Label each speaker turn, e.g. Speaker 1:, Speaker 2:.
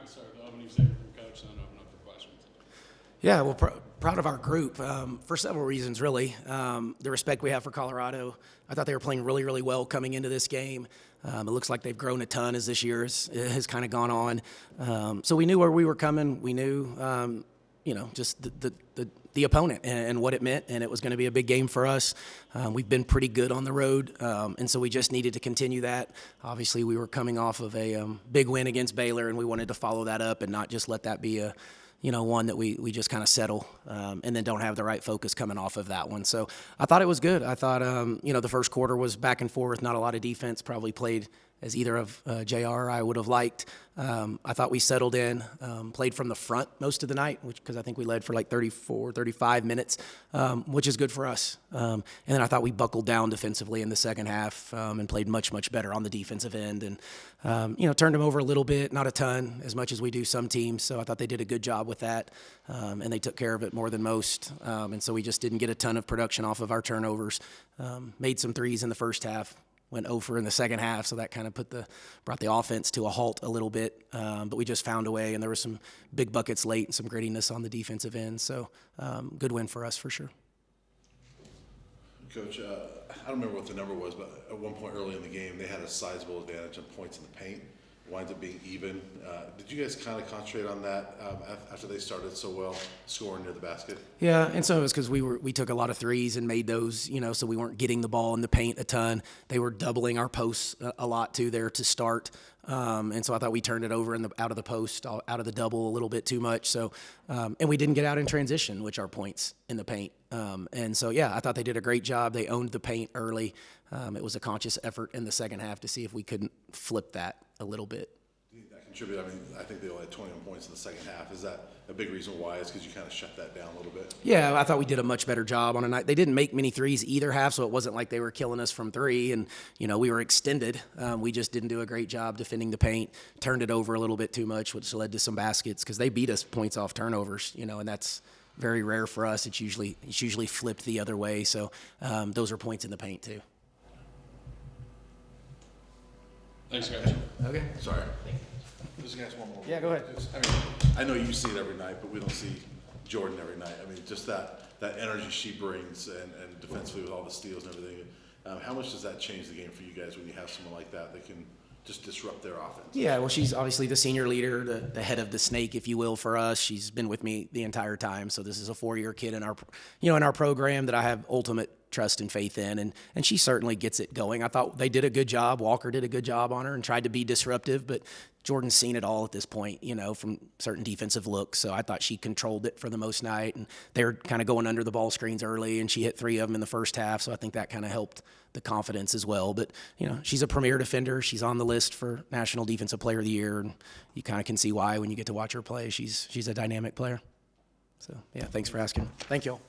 Speaker 1: can start with the opening statement from Coach, and then open up for questions.
Speaker 2: Yeah, well, proud of our group for several reasons, really. The respect we have for Colorado. I thought they were playing really, really well coming into this game. It looks like they've grown a ton as this year has kind of gone on. So we knew where we were coming. We knew, just the opponent and what it meant, and it was going to be a big game for us. We've been pretty good on the road, and so we just needed to continue that. Obviously, we were coming off of a big win against Baylor, and we wanted to follow that up and not just let that be one that we just kind of settle and then don't have the right focus coming off of that one. So I thought it was good. I thought, the first quarter was back and forth, not a lot of defense, probably played as either of JR or I would have liked. I thought we settled in, played from the front most of the night, because I think we led for like 34, 35 minutes, which is good for us. And then I thought we buckled down defensively in the second half and played much, much better on the defensive end and, turned them over a little bit, not a ton, as much as we do some teams. So I thought they did a good job with that, and they took care of it more than most. And so we just didn't get a ton of production off of our turnovers. Made some threes in the first half. Went over in the second half, so that kind of brought the offense to a halt a little bit. But we just found a way, and there were some big buckets late and some grittiness on the defensive end. So good win for us for sure.
Speaker 3: Coach, I don't remember what the number was, but at one point early in the game, they had a sizable advantage on points in the paint. It winds up being even. Did you guys kind of concentrate on that after they started so well, scoring near the basket?
Speaker 2: Yeah, and so it was because we took a lot of threes and made those, so we weren't getting the ball in the paint a ton. They were doubling our posts a lot too there to start. And so I thought we turned it over out of the post, out of the double a little bit too much. So, and we didn't get out in transition, which are points in the paint. And so, yeah, I thought they did a great job. They owned the paint early. It was a conscious effort in the second half to see if we couldn't flip that a little bit.
Speaker 3: Do you think that contributed? I mean, I think they only had 21 points in the second half. Is that a big reason why? Is because you kind of shut that down a little bit?
Speaker 2: Yeah, I thought we did a much better job on a night. They didn't make many threes either half, so it wasn't like they were killing us from three. And, we were extended. We just didn't do a great job defending the paint, turned it over a little bit too much, which led to some baskets because they beat us points off turnovers, and that's very rare for us. It's usually flipped the other way. So those are points in the paint too.
Speaker 1: Thanks, Coach.
Speaker 2: Okay.
Speaker 3: Sorry. Just gonna ask one more.
Speaker 2: Yeah, go ahead.
Speaker 3: I know you see it every night, but we don't see Jordan every night. I mean, just that energy she brings and defensively with all the steals and everything. How much does that change the game for you guys when you have someone like that can just disrupt their offense? Yeah,
Speaker 2: well, she's obviously the senior leader, the head of the snake, if you will, for us. She's been with me the entire time. So this is a 4-year kid in our program that I have ultimate trust and faith in, and she certainly gets it going. I thought they did a good job. Walker did a good job on her and tried to be disruptive, but Jordan's seen it all at this point, from certain defensive looks. So I thought she controlled it for the most night, and they were kind of going under the ball screens early, and she hit 3 of them in the first half. So I think that kind of helped the confidence as well. But, she's a premier defender. She's on the list for National Defensive Player of the Year, and you kind of can see why when you get to watch her play. She's a dynamic player. So, yeah, thanks for asking. Thank you all.